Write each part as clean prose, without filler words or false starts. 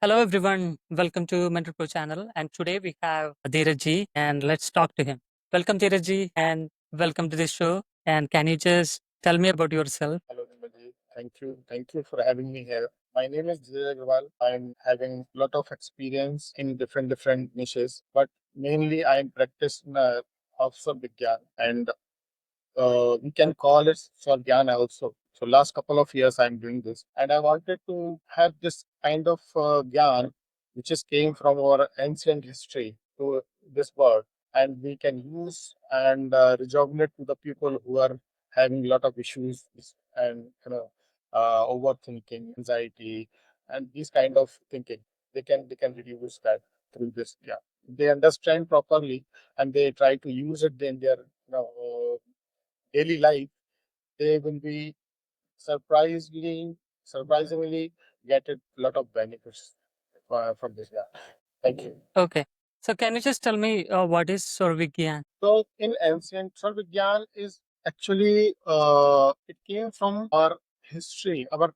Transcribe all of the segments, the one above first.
Hello everyone, welcome to Mentor Pro channel. And today we have Dheeraj ji, and let's talk to him. Welcome Dheeraj ji, and welcome to this show. And can you just tell me about yourself? Hello, Nimaji. Thank you. Thank you for having me here. My name is Dheeraj Agrawal. I'm having a lot of experience in different niches, but mainly I practice of Svargyana, and we can call it Svargyana also. So last couple of years I'm doing this, and I wanted to have this kind of Gyan, which is came from our ancient history to this world, and we can use and rejuvenate to the people who are having a lot of issues and overthinking, anxiety, and these kind of thinking. They can reduce that through this. Yeah, they understand properly and they try to use it in their daily life, they will be surprisingly get a lot of benefits from this. Yeah. Thank you. Okay. So can you just tell me what is Svargyana? So in ancient Sarvigyan is actually it came from our history, our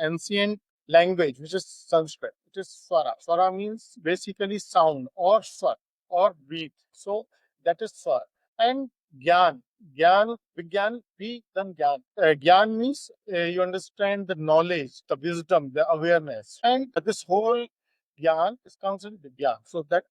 ancient language, which is Sanskrit. It is Swara. Swara means basically sound or swar or beat. So that is Swar. And Gyan. Gyan, Vigyan, we then Gyan. Gyan means you understand the knowledge, the wisdom, the awareness. And this whole Gyan is considered Vigyan. So that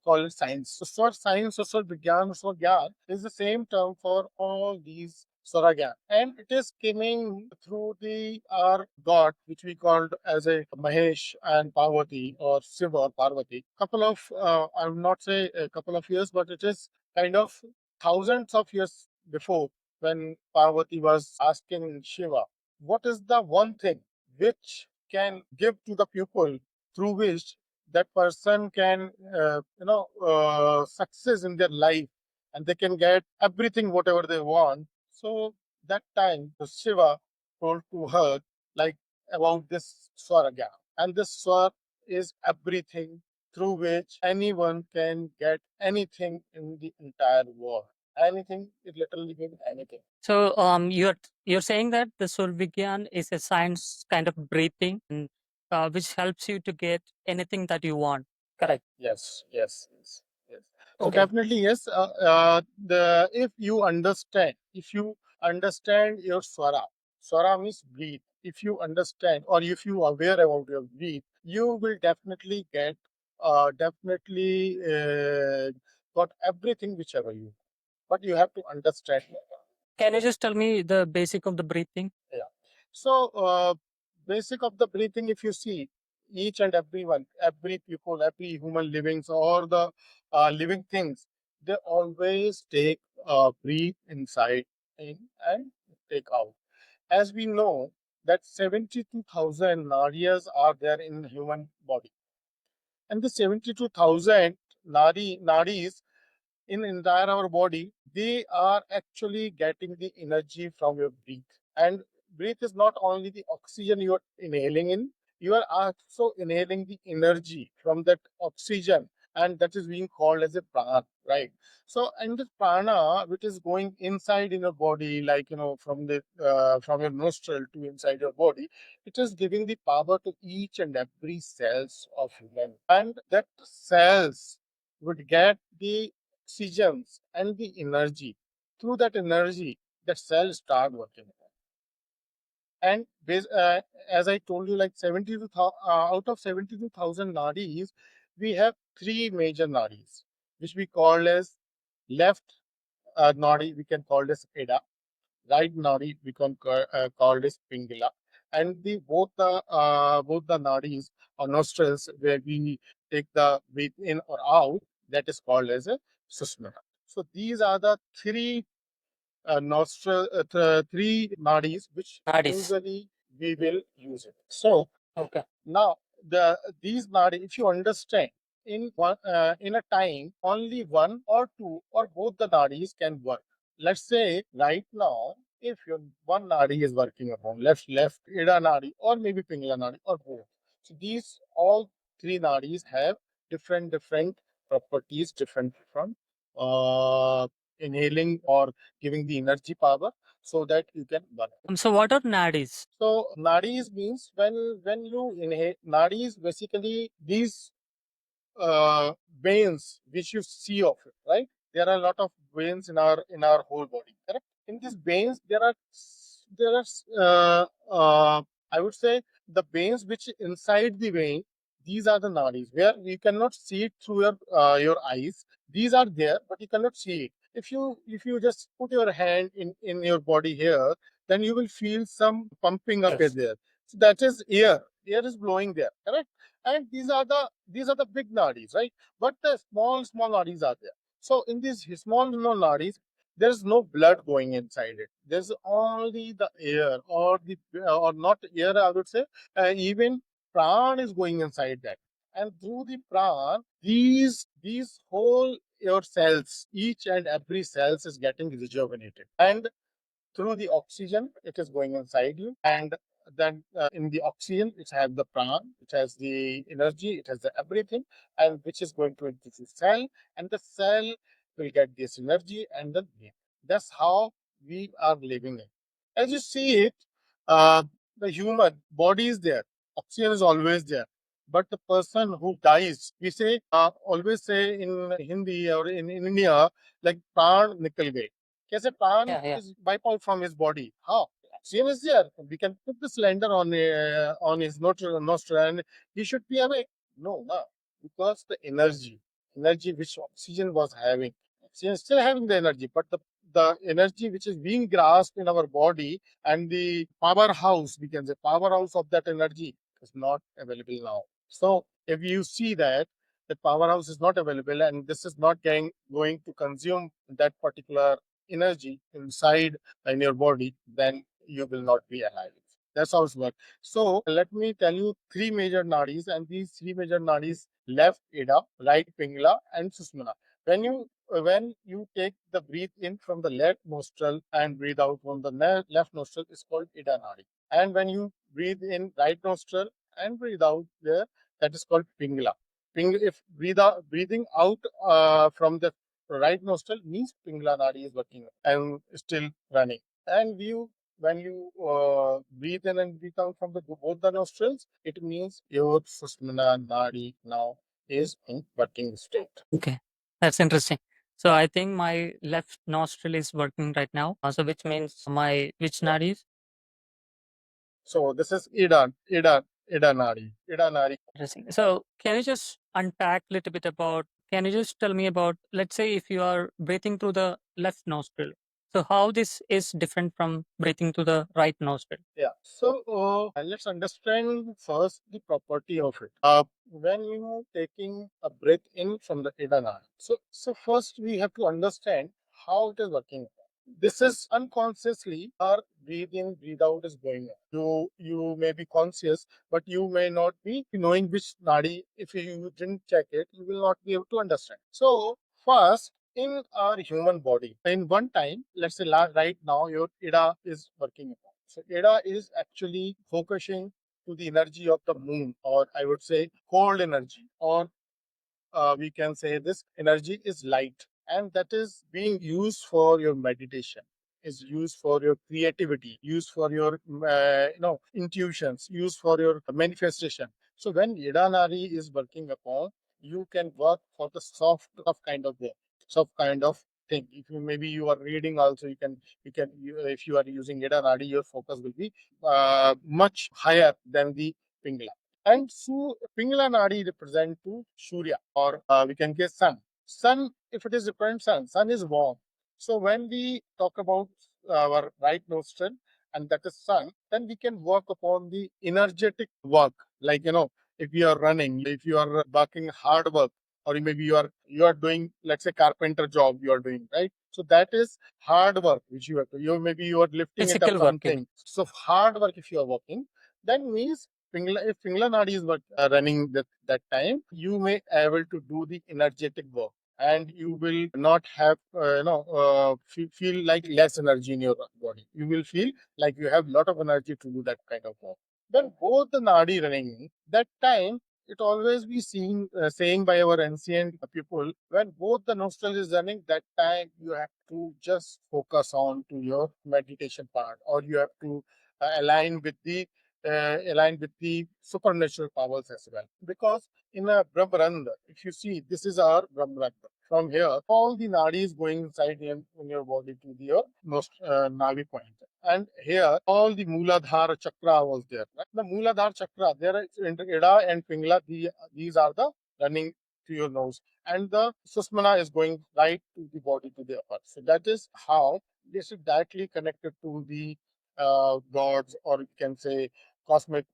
call it science. So for science, social Vigyan, Gyan is the same term for all these Swaragyan. And it is coming through the our god, which we called as a Mahesh and Parvati or Shiva or Parvati. Couple of, I will not say a couple of years, but it is kind of thousands of years before when Parvati was asking Shiva, what is the one thing which can give to the people through which that person can success in their life and they can get everything whatever they want. So that time the Shiva told to her like about this Swarga, and this Swar is everything through which anyone can get anything in the entire world. Anything, it literally means anything. So you're saying that the Svargyana is a science kind of breathing, and, which helps you to get anything that you want. Correct. Yes, yes, yes, yes. So Okay. definitely yes. The if you understand your swara means breathe. If you understand or if you are aware about your breathe, you will definitely got everything whichever you. But you have to understand. Can you just tell me the basic of the breathing? Yeah. So, basic of the breathing, if you see each and everyone, every people, every human livings or the living things, they always take breathe inside in and take out. As we know that 72,000 nadis are there in human body, and the 72,000 nadis in entire our body, they are actually getting the energy from your breath. And breath is not only the oxygen you are inhaling in, you are also inhaling the energy from that oxygen, and that is being called as a prana, right? So, and the prana, which is going inside in your body, like from your nostril to inside your body, it is giving the power to each and every cells of human, and that cells would get the oxygens and the energy. Through that energy, the cells start working. And as I told you, like out of 72,000 nadis, we have three major nadis, which we call as left nadi, we can call this Eda, right nadi, we can call this Pingala, and the both the nadis or nostrils where we take the breath in or out, that is called as a Sushmana. So these are the three nadis which Nadis. usually we will use it. So Okay. now these nadi, if you understand, in a time only one or two or both the nadis can work. Let's say right now, if your one nadi is working upon left ida nadi or maybe pingala nadi or both. So these all three nadis have different properties, different from uh, inhaling or giving the energy power. so that you can burn. So what are nadis? So nadis means when you inhale, nadis basically these uh, veins which you see of it, right? There are a lot of veins in our whole body. Correct. In these veins, there are I would say the veins which inside the vein. These are the nadis where you cannot see it through your eyes. These are there, but you cannot see it. If you just put your hand in your body here, then you will feel some pumping up. Yes. There. So that is air. Air is blowing there. Correct. And these are the big nadis, right? But the small nadis are there. So in these small nadis, there is no blood going inside it. There's only the air, or not air, I would say. Even pran is going inside that, and through the pran, these whole your cells, each and every cells is getting rejuvenated, and through the oxygen it is going inside you, and then in the oxygen it has the pran, it has the energy, it has the everything, and which is going to into the cell, and the cell will get this energy, and then that's how we are living it. As you see it, uh, the human body is there, oxygen is always there, but the person who dies, we say, always say in Hindi or in India, like pran nikal gaye. कैसे प्राण is wipe out from his body. How? Oxygen is there. We can put the cylinder on his nostril and he should be awake. No, no, because the energy which oxygen was having, oxygen is still having the energy, but the energy which is being grasped in our body, and the powerhouse, we can say powerhouse of that energy is not available now. So if you see that the powerhouse is not available and this is not going to consume that particular energy inside in your body, then you will not be alive. That's how it works. So let me tell you three major nadis, and these three major nadis: left ida, right pingala, and susmana. When you take the breathe in from the left nostril and breathe out from the left nostril, is called ida nadi. And when you breathe in right nostril and breathe out there, that is called pingala. If breathing out from the right nostril means Pingla Nadi is working and still running. And when you breathe in and breathe out from both the nostrils, it means your Sushmana Nadi now is in working state. Okay, that's interesting. So I think my left nostril is working right now. So which means my which nadis? So this is Ida Nadi. Ida Nadi. Interesting. So can you just unpack a little bit about? Can you just tell me about? Let's say if you are breathing through the left nostril, so how this is different from breathing through the right nostril? Yeah. So let's understand first the property of it. When you taking a breath in from the Ida, so first we have to understand how it is working. This is unconsciously our breathe in, breathe out is going on. You may be conscious, but you may not be knowing which nadi. If you didn't check it, you will not be able to understand. So first, in our human body, in one time, let's say right now your ida is working. So ida is actually focusing to the energy of the moon, or I would say cold energy, or we can say this energy is light, and that is being used for your meditation, is used for your creativity, used for your intuitions, used for your manifestation. So when idanari is working upon, you can work for the soft kind of thing. If you maybe you are reading also, if you are using idanari, your focus will be much higher than the pingla. And so Pingala Nadi represent to Surya, or we can get sun. Sun, if it is represent sun is warm. So when we talk about our right nostril, and that is sun, then we can work upon the energetic work. Like if you are running, if you are working hard work, or maybe you are doing, let's say, carpenter job you are doing, right? So that is hard work which you have to. Maybe you are lifting it up Physical working. something. So hard work if you are working, then means if Pingla Nadi is running that time, you may able to do the energetic work, and you will not have feel like less energy in your body. You will feel like you have lot of energy to do that kind of work. Then both the Nadi running that time, it always be seen saying by our ancient people, when both the nostril is running, that time you have to just focus on to your meditation part, or you have to align with the supernatural powers as well. Because in a Brahmaranda, if you see, this is our Brahmaranda. From here, all the nadi is going inside in your body to your navi point. And here, all the Mooladhara chakra was there. Right? The Mooladhara chakra, there is Ida and Pingla, these are the running to your nose. And the Susmana is going right to the body to the upper. So that is how this is directly connected to the gods, or you can say cosmic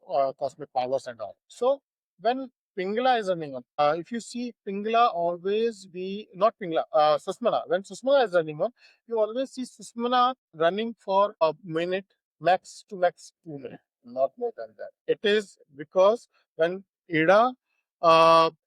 powers and all. So when Pingala is running on, if you see Pingala always be not Pingala, Susmana. When Susmana is running on, you always see Susmana running for a minute, max to max 2 minutes, not more than that. It is because when Ida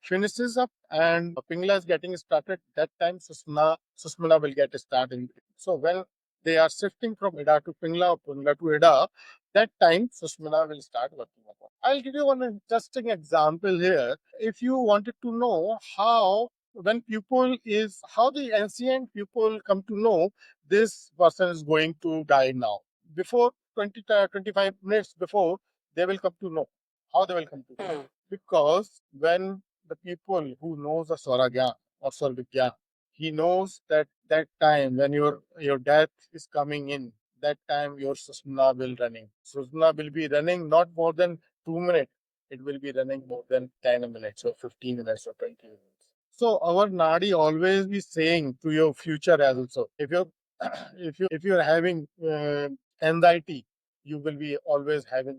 finishes up and Pingla is getting started, that time Susmana will get started. So when they are shifting from Ida to Pingla or Pingla to Ida, that time Susmana will start working upon. I'll give you one interesting example here. If you wanted to know how when people is how the ancient people come to know this person is going to die now, before 25 minutes before, they will come to know. How they will come to know? Because when the people who knows the Svargyana or Svargyana, he knows that that time when your death is coming in, that time your susmana will running. Susmana will be running not more than 2 minutes. It will be running more than 10 minutes or 15 minutes or 20 minutes. So our nadi always be saying to your future as also. If you're if you're having anxiety, you will be always having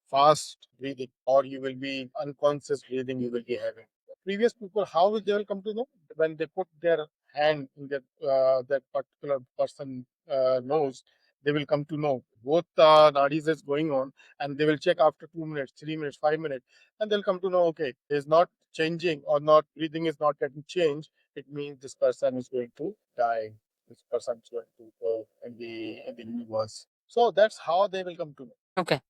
fast breathing, or you will be unconscious breathing. You will be having. Previous people, how will they will come to know when they put their hand in that particular person nose, they will come to know both nadis is going on, and they will check after 2 minutes, 3 minutes, 5 minutes, and they'll come to know, okay, is not changing or not breathing is not getting changed. It means this person is going to die. This person is going to go in the universe. So that's how they will come to know. Okay.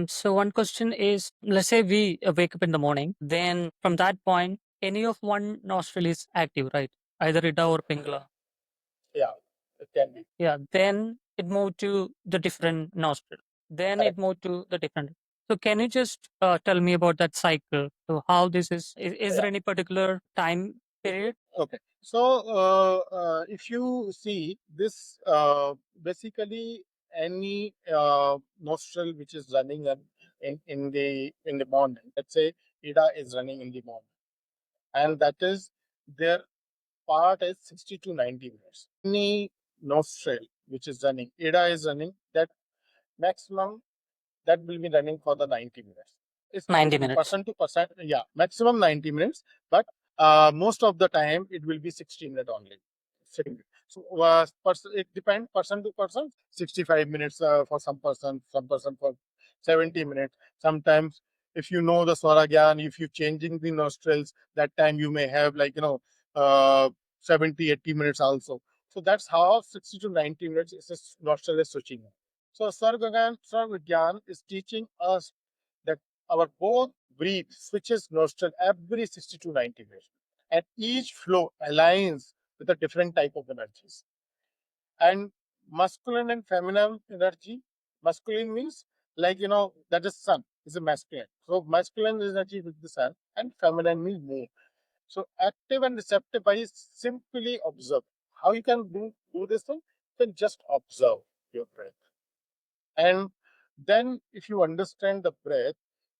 So one question is, let's say we wake up in the morning, then from that point, any of one nostril is active, right? Either Ida or Pingla. Yeah, it can be. Yeah. Then it moved to the different nostril. Then Correct. it moved to the different. So can you just tell me about that cycle? So how this is there Yeah. any particular time period? Okay. So if you see this, basically any nostril which is running in the morning. Let's say Ida is running in the morning, and that is their part is 60 to 90 minutes. Any nostril which is running, Ida is running, that maximum that will be running for the 90 minutes. It's 90 minutes. person to person, yeah, maximum 90 minutes, but most of the time it will be 60 minutes only. So it depends person to person. 65 minutes for some person for 70 minutes. Sometimes, if you know the Swaragyan, if you're changing the nostrils, that time you may have like uh, 70, 80 minutes also. So that's how 60 to 90 minutes is nostril is switching. So Sarvagyan is teaching us that our both breathe switches nostril every 60 to 90 minutes. And each flow aligns with a different type of energies. And masculine and feminine energy, masculine means like that is sun, is a masculine. So masculine energy with the sun, and feminine means moon. So active and receptive by simply observe. How you can do this thing? You can just observe your breath. And then if you understand the breath,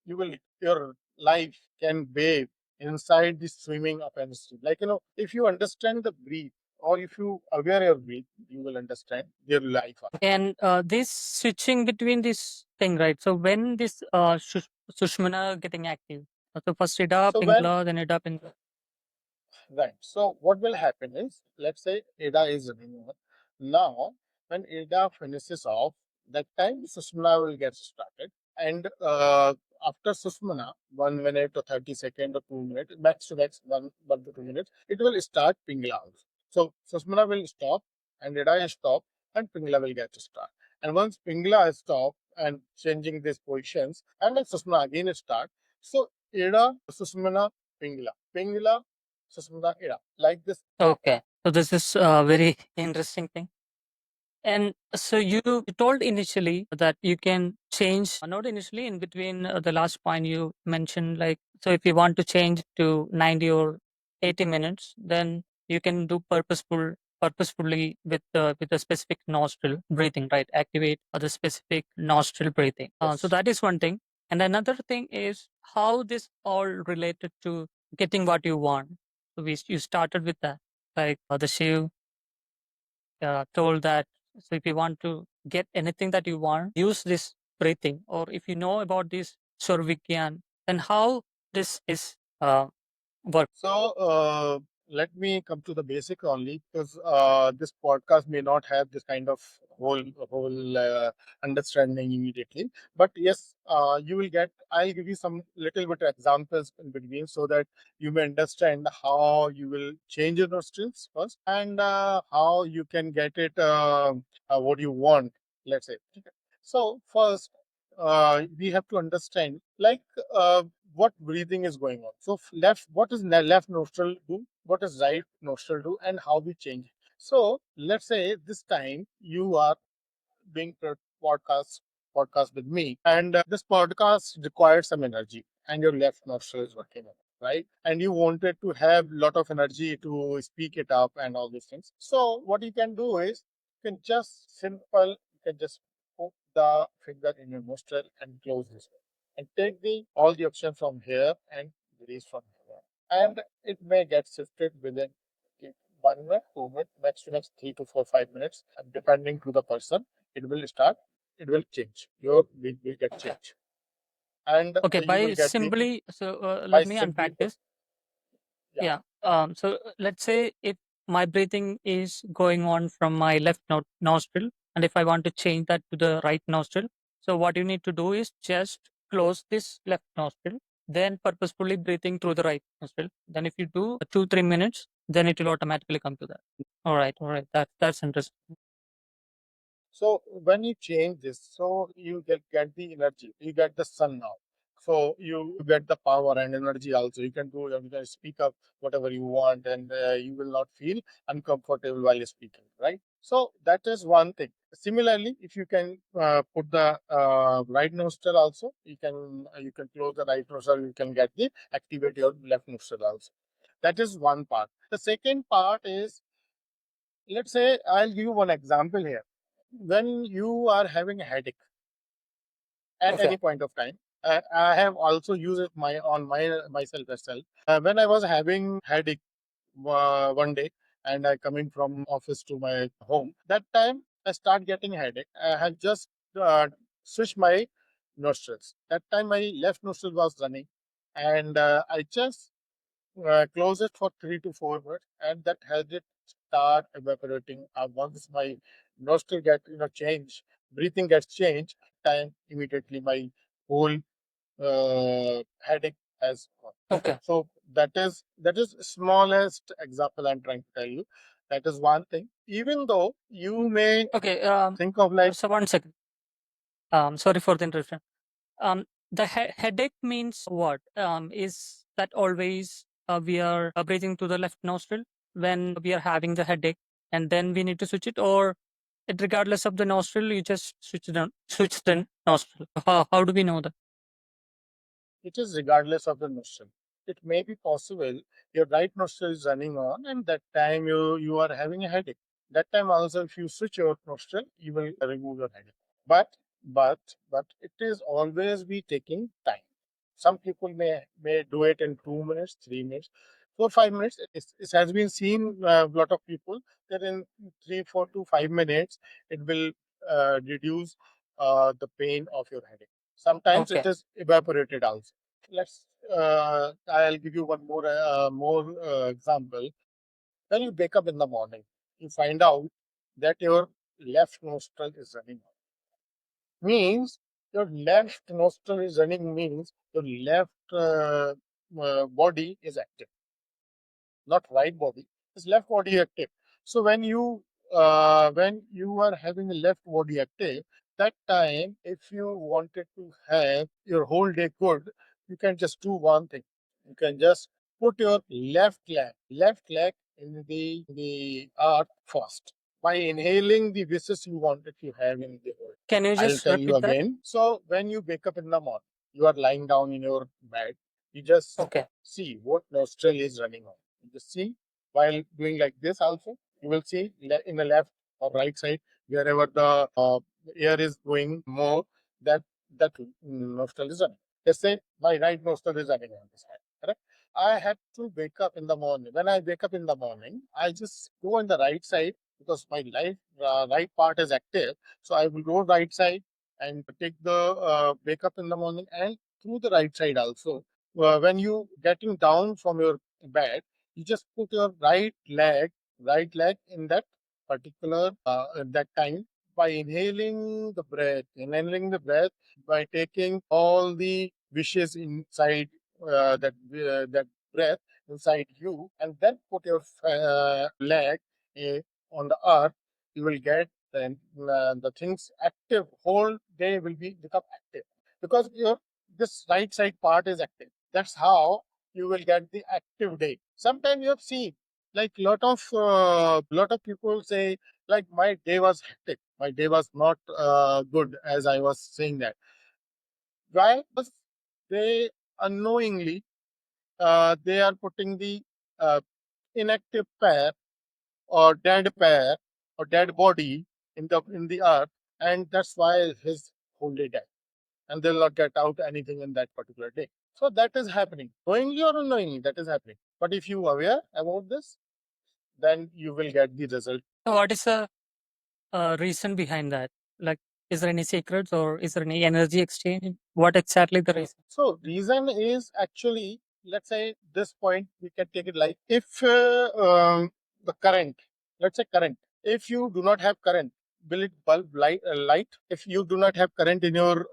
your life can bathe inside the swimming of energy. Like if you understand the breath, or if you aware your breath, you will understand your life. And this switching between this thing, right? So when this Sushmana getting active, so first Ida So when Pingla, then Ida Pingla. Right. So what will happen is, let's say Ada is running on. Now, when Ada finishes off, that time Susmana will get started. And after Susmana, 1 minute or 30 seconds or 2 minutes, max to max 1 to 2 minutes, it will start Pingla. So Susmana will stop, and Ada is stop, and Pingla will get to start. And once Pingla is stop and changing these positions, and then Susmana again start. So Ida, Susmana, Pingla. Pingla, Susmana, Ida. Like this. Okay. So this is a very interesting thing. And so you told initially that you can change, not initially, in between the last point you mentioned, like, so if you want to change to 90 or 80 minutes, then you can do purposefully with a specific nostril breathing, right? Activate the specific nostril breathing. So Yes. that is one thing. And another thing is how this all related to getting what you want. So you started with that, like the Shiv told that, so if you want to get anything that you want, use this breathing. Or if you know about this Gyan, then how this is work. So let me come to the basic only, because this podcast may not have this kind of whole understanding immediately. But yes, you will get. I'll give you some little bit examples in between so that you may understand how you will change your nostrils first, and how you can get it what you want. Let's say. So first, we have to understand, like, what breathing is going on. So left, what is left nostril do? What is right nostril do? And how we change it. So let's say this time you are being podcast podcast with me, and this podcast requires some energy, and your left nostril is working on it, right? And you wanted to have a lot of energy to speak it up and all these things. So what you can do is, you can just simple, you can just put the finger in your nostril and close this one, and take the all the oxygen from here and release from here, and it may get shifted within 1 minute, 2 minutes, max to max 3 to 4, 5 minutes, and depending to the person, it will start, it will change. Your will get changed. And Okay, you by will get the, simply, so by let me simply unpack put, this. yeah. Yeah. So let's say if my breathing is going on from my left nostril, and if I want to change that to the right nostril, so what you need to do is just close this left nostril, then purposefully breathing through the right nostril. Then if you do 2 3 minutes, then it will automatically come to that. All right. That's interesting. So when you change this, so you get the energy, you get the sun now. So you get the power and energy also. You can speak up whatever you want, and you will not feel uncomfortable while speaking, right? So that is one thing. Similarly, if you can put the right nostril also, you can close the right nostril. You can get the activate your left nostril also. That is one part. The second part is, let's say, I'll give you one example here. When you are having a headache at Okay. any point of time, I have also used it my myself as well. When I was having headache one day, and I coming from office to my home, that time I start getting headache. I had just switched my nostrils. That time my left nostril was running, and I just close it for 3 to 4 minutes, and that helped it start evaporating. Once my nostril get change, breathing gets changed, time immediately my whole headache has gone. Okay. So that is smallest example I'm trying to tell you. That is one thing. Even though you may Okay. think of like, So 1 second. Sorry for the interruption. The headache means what? Is that always we are breathing to the left nostril when we are having the headache, and then we need to switch it, or it regardless of the nostril, you just switch the nostril. How do we know that? it is regardless of the nostril. It may be possible your right nostril is running on, and that time you are having a headache. That time also, if you switch your nostril, you will remove your headache. But it is always be taking time. Some people may do it in 2 minutes, 3 minutes, 4 5 minutes. It has been seen a lot of people that in 3 4 to 5 minutes it will reduce the pain of your headache. Sometimes it Okay. is evaporated also. Let's. I'll give you one more example. When you wake up in the morning, you find out that your left nostril is running. Means your left nostril is running means your left body is active, not right body. It's left body active. So when you are having a left body active, that time if you wanted to have your whole day good, you can just do one thing. You can just put your left leg in the earth first by inhaling the wishes you wanted to have in the world. Can you I'll just tell you repeat that? again. So when you wake up in the morning, you are lying down in your bed. You just Okay. see what nostril is running on. You just see while doing like this also, you will see in the left or right side wherever the air is going more, that that nostril is running. Let's say my right nostril is running on this side. Correct? I have to wake up in the morning. When I wake up in the morning, I just go on the right side because my right part is active. So I will go right side and take the wake up in the morning, and through the right side also. When you getting down from your bed, you just put your right leg in that particular at that time by inhaling the breath by taking all the wishes inside that breath inside you, and then put your leg uh, on the earth. You will get the things active. Whole day will be become active because your this right side part is active. That's how you will get the active day. Sometimes you have seen like lot of people say like my day was hectic. My day was not good, as I was saying that. Why? Because they unknowingly they are putting the uh, inactive pair or dead pair or dead body in the earth, and that's why his whole day died, and they'll not get out anything in that particular day. So that is happening, knowingly or unknowingly, that is happening. But if you are aware about this, then you will get the result. So what is the reason behind that? Like, is there any secrets or is there any energy exchange? What exactly the reason? So reason is actually, let's say this point we can take it like if the current, let's say current, if you do not have current, will it bulb light? If you do not have current in your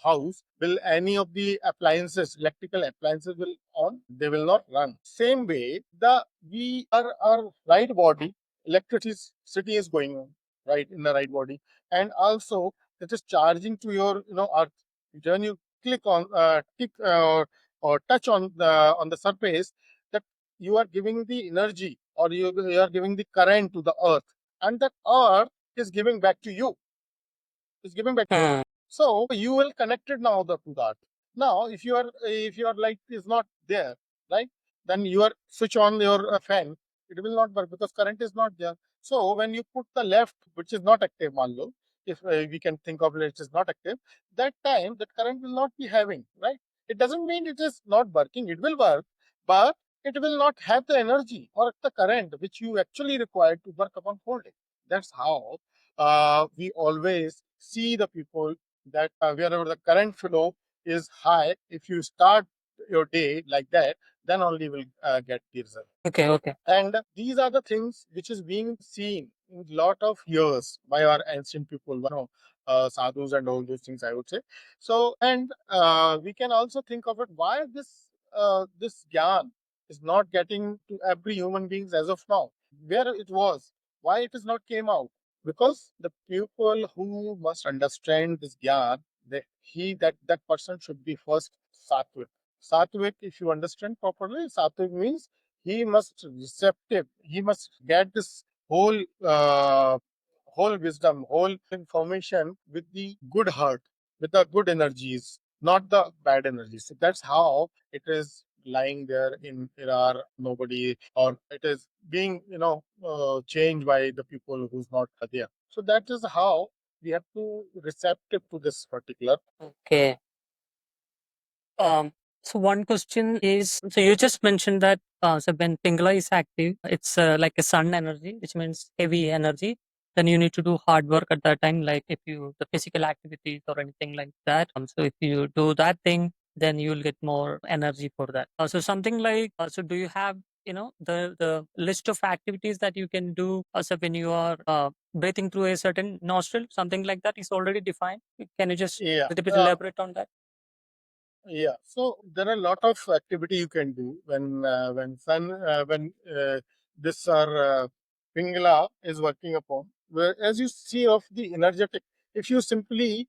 house, will any of the appliances, electrical appliances, will on? They will not run. Same way, the we are our right body, electricity is going on right in the right body, and also it is charging to your earth. When you click or touch on the surface, that you are giving the energy, or you are giving the current to the earth, and that earth is giving back to you, is giving back. Hmm. So you will connect it now to that. Now, if your light is not there, right, then you are switch on your fan, it will not work because current is not there. So when you put the left, which is not active, manlo, if we can think of it is not active, that time that current will not be having, right. It doesn't mean it is not working. It will work, but it will not have the energy or the current which you actually require to work upon whole day. That's how we always see the people that wherever the current flow is high, if you start your day like that, then only will get the result. Okay, okay. And these are the things which is being seen in lot of years by our ancient people, sadhus and all those things, I would say. So, and we can also think of it why this gyan is not getting to every human beings as of now. Where it was, why it is not came out? Because the people who must understand this gyan, that person should be first sattvic. Sattvic, if you understand properly, sattvic means he must receptive. He must get this whole wisdom, whole information with the good heart, with the good energies, not the bad energies. So that's how it is lying there in our nobody, or it is being changed by the people who's not there. So that is how we have to receptive to this particular. Okay. Um, so one question is, so you just mentioned that so when Pingala is active, it's like a sun energy, which means heavy energy. Then you need to do hard work at that time, like if you the physical activities or anything like that. So if you do that thing, then you'll get more energy for that. So something like, so do you have the list of activities that you can do also when you are breathing through a certain nostril, something like that is already defined? Can you just Yeah. little bit elaborate on that? Yeah, so there are a lot of activity you can do when this Pingala is working upon. Where as you see of the energetic, if you simply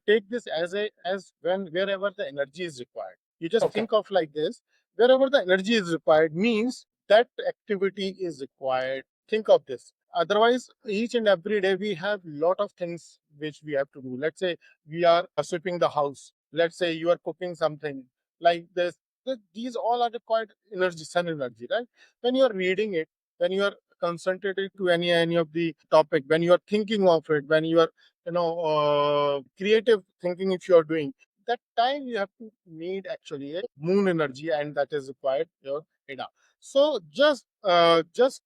take this as when wherever the energy is required. You just Okay. think of like this: wherever the energy is required means that activity is required. Think of this. Otherwise, each and every day we have lot of things which we have to do. Let's say we are sweeping the house. Let's say you are cooking something like this. These all are required energy, sun energy, right? When you are reading it, when you are concentrated to any of the topic, when you are thinking of it, when you are creative thinking, if you are doing that time, you have to need actually a moon energy, and that is required your data. So just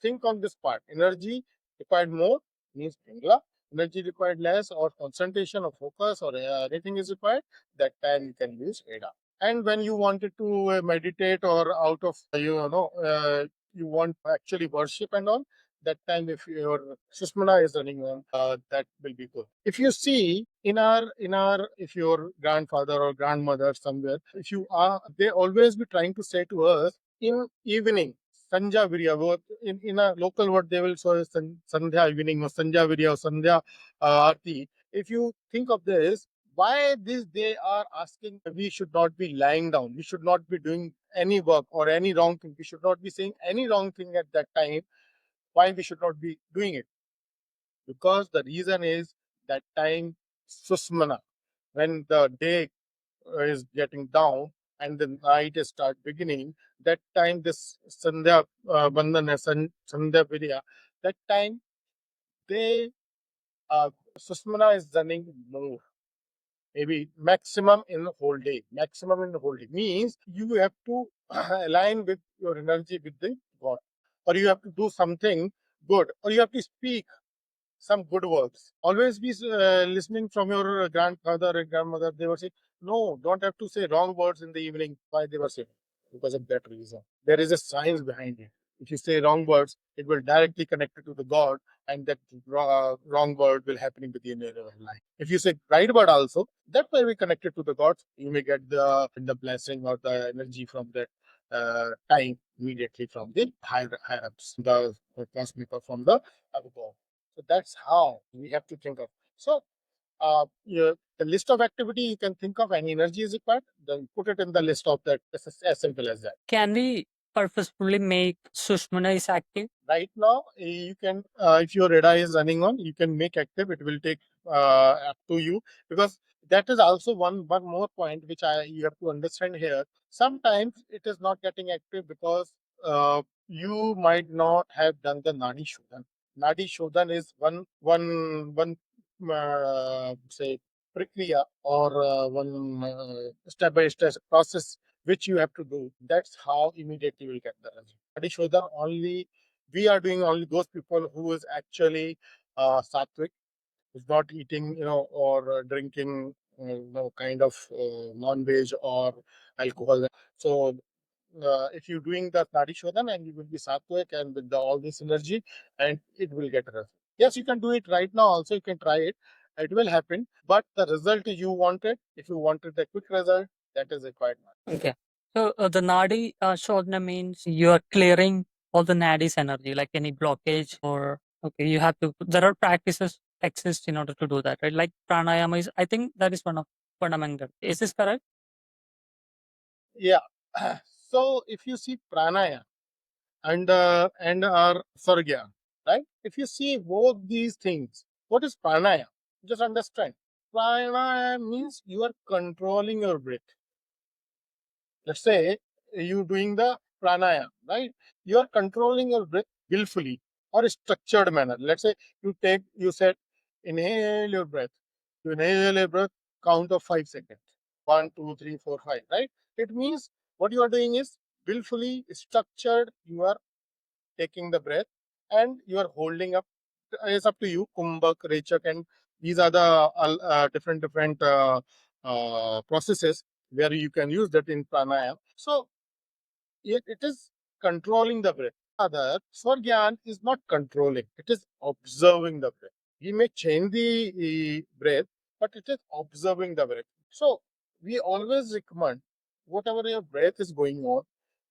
think on this part. Energy required more means Pingla. Energy required less or concentration or focus or anything is required, that time you can use ADA. And when you wanted to meditate or out of you want actually worship and all, that time if your Sushmana is running on, that will be good. If you see in our if your grandfather or grandmother somewhere, if you are, they always be trying to say to us in evening, Sanja Virya. In a local word, they will say Sandhya evening or Sanja Virya or Sandhya Aarti. If you think of this, why this they are asking, we should not be lying down, we should not be doing any work or any wrong thing, we should not be saying any wrong thing at that time. Why we should not be doing it? Because the reason is that time Susmana, when the day is getting down and the night is start beginning, that time this Sandhya Bandhana, Sandhya Virya, that time they Susmana is running more, maybe maximum in the whole day. Maximum in the whole day means you have to align with your energy with the God, or you have to do something good, or you have to speak some good words. Always be listening from your grandfather and grandmother. They would say, no, don't have to say wrong words in the evening. Why they were saying? Because of that reason. There is a science behind it. If you say wrong words, it will directly connect you to the God, and that wrong word will happen within your life. If you say right word also, that will be connected to the God. You may get the blessing or the energy from that time immediately from the higher ups, the cosmic or from the above. So that's how we have to think of. So the list of activity you can think of, any energy is required, then put it in the list of that. It's as simple as that. Can we purposefully make Sushmana is active? Right now, you can, if your radar is running on, you can make active. It will take up to you, because that is also one more point which I you have to understand here. Sometimes it is not getting active because you might not have done the Nadi Shodhan. Nadi Shodhan is one say prakriya or one step by step process which you have to do. That's how immediately you will get the result. Nadi Shodhan only we are doing, only those people who is actually sattvic, who's not eating, or drinking, kind of non-veg or alcohol. So if you're doing the Nadi Shodhan, and you will be sattvic and with all this energy, and it will get a result. Yes, you can do it right now. Also, you can try it. It will happen, but the result you wanted, if you wanted the quick result, that is required. Okay. So the Nadi Shodhana means you are clearing all the Nadi's energy, like any blockage or okay, you have to. There are practices exist in order to do that, right? Like pranayama is. I think that is one of fundamental. Is this correct? Yeah. So if you see pranayama and our Svargyana, right? If you see both these things, what is pranayama? Just understand. Pranayama means you are controlling your breath. Let's say you doing the pranayama, right? You are controlling your breath willfully or a structured manner. Let's say you said, inhale your breath. You inhale your breath, count of 5 seconds. 1, 2, 3, 4, 5, right? It means what you are doing is willfully structured. You are taking the breath and you are holding up. It's up to you, kumbhak, rechak, and these are the different processes where you can use that in pranayama. So it is controlling the breath. Other Swargyan is not controlling, it is observing the breath. We may change the breath, but it is observing the breath. So we always recommend, whatever your breath is going on,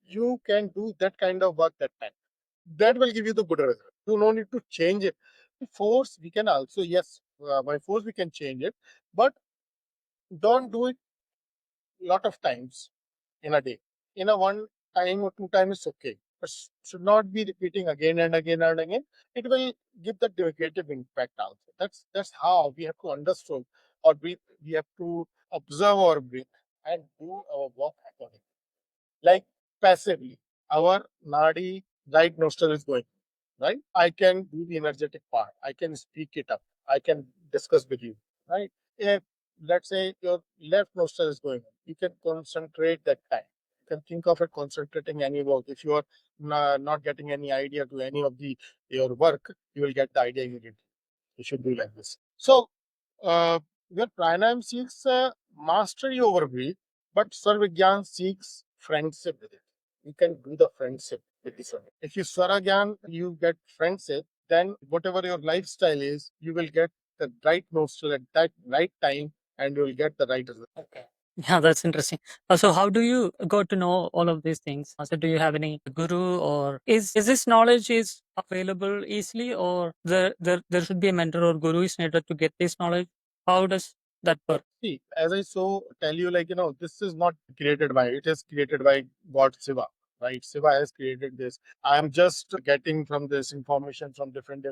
you can do that kind of work that time. That will give you the good result. You no need to change it. Force we can also, yes, by force we can change it, but Don't do it lot of times in a day. In a one time or two times is okay, but should not be repeating again and again and again. It will give the negative impact also. That's how we have to understand or breathe. We have to observe our breath and do our work accordingly. Like passively, our nadi right nostril is going right. I can do the energetic part. I can speak it up. I can discuss with you, right? If let's say your left nostril is going, you can concentrate that time. You can think of it concentrating any work. If you are not getting any idea to any of the your work, you will get the idea immediately. You should do like this. So, your pranayam seeks mastery over breath, but Svargyana seeks friendship with it. You can do the friendship with this one. If you Svaragyan, you get friendship, then whatever your lifestyle is, you will get the right nostril at that right time and you will get the right result. Okay. Yeah, that's interesting. So, how do you go to know all of these things? So, do you have any guru, or is this knowledge is available easily, or there should be a mentor or guru is needed to get this knowledge? How does that work? See, as I so tell you, like, this is not created by, it is created by God Shiva, right? Shiva has created this. I am just getting from this information from different,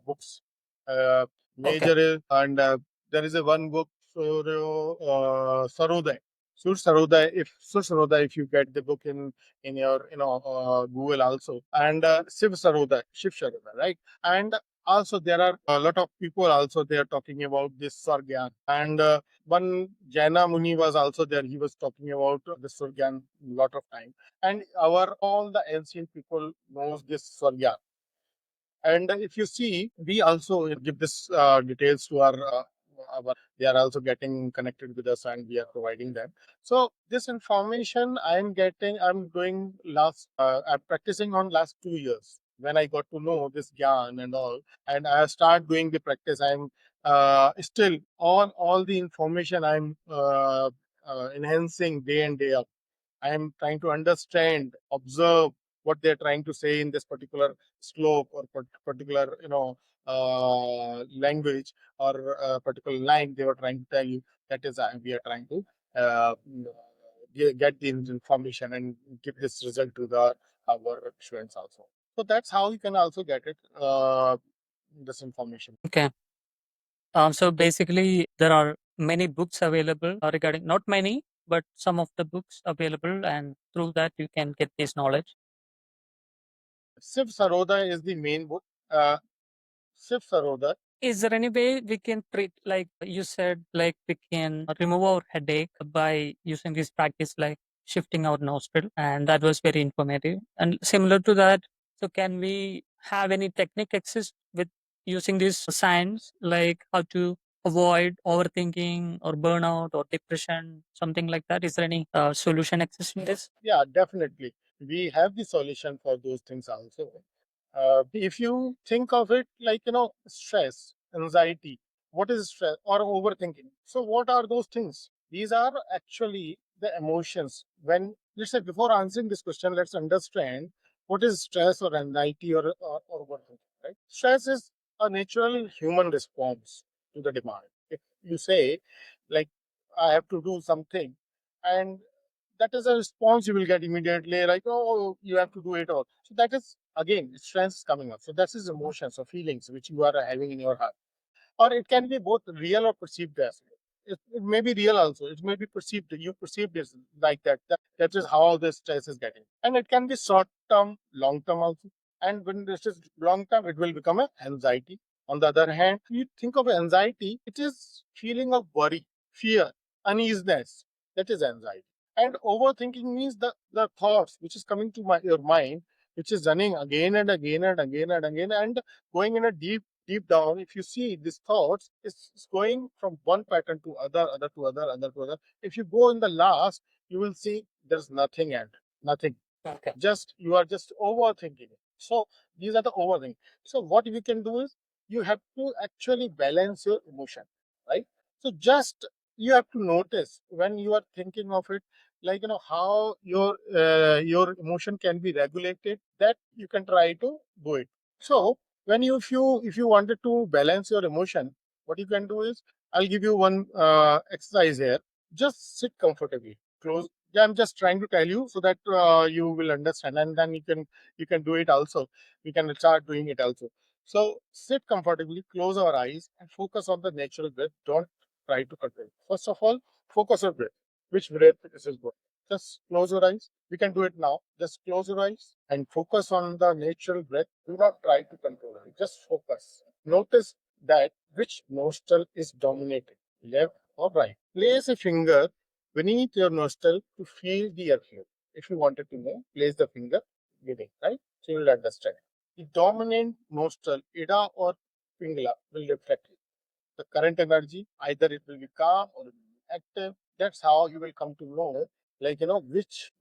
books. Uh, Okay. Major is, and there is a one book, Sarodaya. Sur Sarodaya, if you get the book in your, Google also, and Shiv Sarodaya, right? And also there are a lot of people also they are talking about this Svargyana. And one Jaina Muni was also there. He was talking about the Svargyana a lot of time. And our all the ancient people knows this Svargyana. And if you see, we also give this details to our. They are also getting connected with us, and we are providing them. So this information I'm getting, I'm doing last. I'm practicing on last 2 years. When I got to know this Gyan and all, and I start doing the practice, I'm still all the information I'm enhancing day in day out. I am trying to understand, observe what they're trying to say in this particular slope or particular, language or particular line they were trying to tell you. That is, we are trying to uh, get the information and give this result to the our students also. So that's how you can also get it. This information. Okay. So basically, there are many books available regarding not many, but some of the books available, and through that you can get this knowledge. Siv Saroda is the main book. Siv Saroda. Is there any way we can treat, like you said, like we can remove our headache by using this practice, like shifting our nostril, and that was very informative. And similar to that, so can we have any technique exist with using this science, like how to avoid overthinking or burnout or depression, something like that? Is there any solution exist in this? Yeah, definitely. We have the solution for those things also. If you think of it like, stress, anxiety, what is stress or overthinking? So, what are those things? These are actually the emotions. When, let's say, before answering this question, let's understand what is stress or anxiety or overthinking, right? Stress is a natural human response to the demand. If you say, like, I have to do something, and that is a response you will get immediately, like, oh, you have to do it all. So that is again strength coming up. So that is emotions or feelings which you are having in your heart, or it can be both real or perceived as well. It may be real also, it may be perceived, you perceived it like that is how the stress is getting, and it can be short term, long term also. And when this is long term, it will become a anxiety. On the other hand, you think of anxiety, it is feeling of worry, fear, uneasiness. That is anxiety. And overthinking means the thoughts which is coming to your mind, which is running again and again and again and again, and going in a deep down. If you see these thoughts, it's going from one pattern to other to other to other. If you go in the last, you will see there's nothing and nothing. Okay. Just you are just overthinking it. So these are the overthinking. So what you can do is you have to actually balance your emotion, right? So just you have to notice when you are thinking of it, like, how your emotion can be regulated. That you can try to do it. So when you if you wanted to balance your emotion, what you can do is I'll give you one exercise here. Just sit comfortably. Close. Yeah, I'm just trying to tell you so that you will understand, and then you can do it also. We can start doing it also. So sit comfortably, close our eyes, and focus on the natural breath. Don't try to control. First of all, focus on breath. Which breath this is good. Just close your eyes. We can do it now. Just close your eyes and focus on the natural breath. Do not try to control it. Just focus. Notice that which nostril is dominating, left or right. Place a finger beneath your nostril to feel the airflow. If you wanted to know, place the finger beneath, right? So you'll understand. The dominant nostril, Ida or Pingala, will reflect the current energy. Either it will be calm or it will be active. That's how you will come to know, like which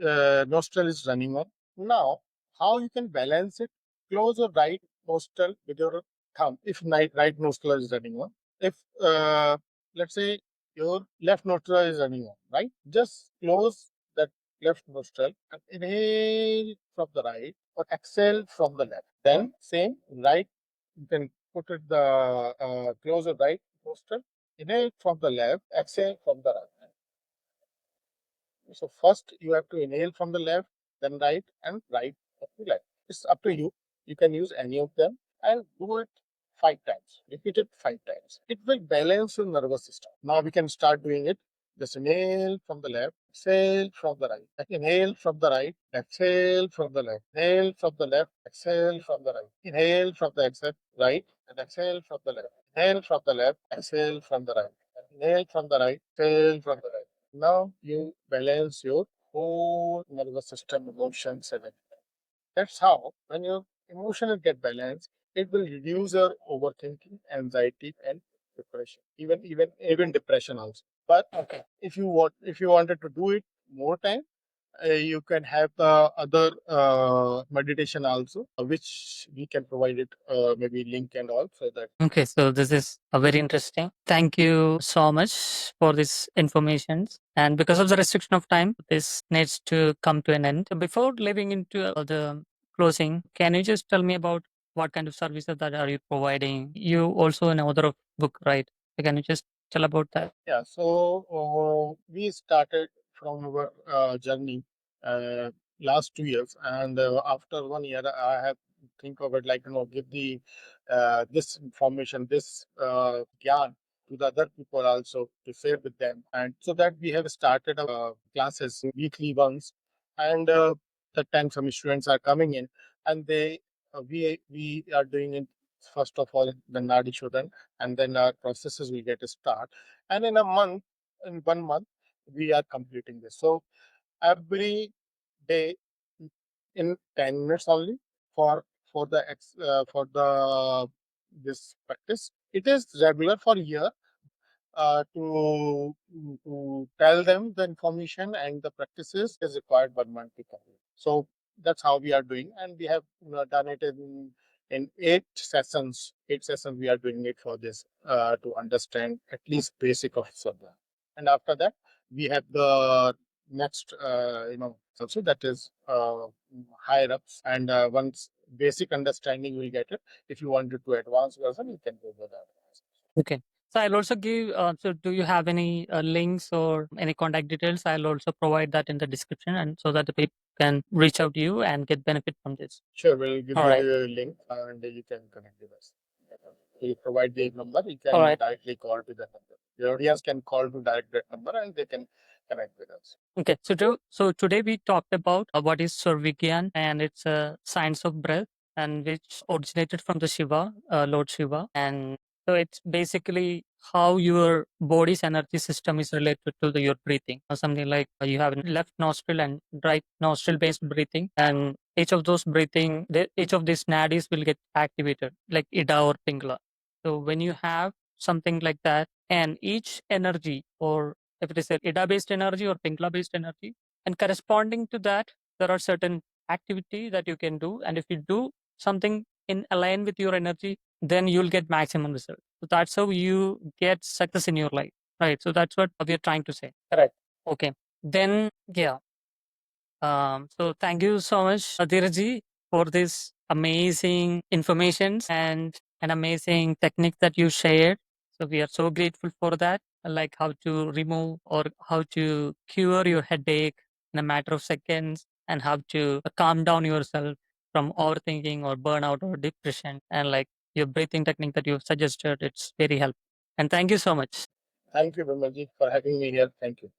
nostril is running on. Now, how you can balance it? Close your right nostril with your thumb. If right nostril is running on, if let's say your left nostril is running on, right? Just close that left nostril and inhale from the right or exhale from the left. Then same right, you can put it the closer right nostril. Inhale from the left, exhale from the right. So first you have to inhale from the left, then right, and right from the left. It's up to you. You can use any of them and do it 5 times. Repeat it 5 times. It will balance your nervous system. Now we can start doing it. Just inhale from the left, exhale from the right. Inhale from the right, exhale from the left. Inhale from the left, exhale from the right. Inhale from the exhale right, and exhale from the left. Inhale from the left, exhale from the right. Inhale from the right, exhale from the right. Now you balance your whole nervous system, emotions, and everything. That's how, when your emotions get balanced, it will reduce your overthinking, anxiety, and depression. Even depression also. But Okay. if you wanted to do it more time, you can have the other meditation also, which we can provide it maybe link and all, so that. Okay, so this is a very interesting. Thank you so much for this information. And because of the restriction of time, this needs to come to an end. Before leaving into the closing, can you just tell me about what kind of services that are you providing? You also an author of book, right? So can you just tell about that? Yeah, so we started from our journey uh, last 2 years, and after 1 year, I have think of it like give the this information, this Gyan to the other people also to share with them, and so that we have started classes weekly once, and that time some students are coming in, and we are doing it first of all the Nadis, and then our processes will get a start, and in 1 month we are completing this. So every day in 10 minutes only for for the this practice. It is regular for year to tell them the information and the practices is required 1 month to complete. So that's how we are doing, and we have done it in 8 sessions. 8 sessions we are doing it for this to understand at least basic of Sadhana. And after that, we have the next also that is higher ups, and once basic understanding will get it. If you wanted to advance version, you can go with that. Okay. So I'll also give, so do you have any links or any contact details? I'll also provide that in the description and so that the people can reach out to you and get benefit from this. Sure, we'll give All you right. the link and you can connect with us. We provide the number, you All can right. directly call to that number. Your audience can call to direct that number and they can connect with us. Okay. So today we talked about what is Svargyana and it's a science of breath and which originated from the Shiva, Lord Shiva. And so it's basically how your body's energy system is related to your breathing. Something like you have a left nostril and right nostril based breathing, and each of those breathing, each of these nadis will get activated, like Ida or Pingala. So when you have something like that, and each energy, or if it is a Ida based energy or Pingala based energy, and corresponding to that, there are certain activity that you can do, and if you do something in align with your energy, then you'll get maximum result. So that's how you get success in your life, right? So that's what we are trying to say. Correct. Okay. Then yeah. So thank you so much, Dheeraj, for this amazing information and an amazing technique that you shared. So we are so grateful for that, like how to remove or how to cure your headache in a matter of seconds, and how to calm down yourself from overthinking or burnout or depression. And like your breathing technique that you suggested, it's very helpful. And thank you so much. Thank you, Vimalji, for having me here. Thank you.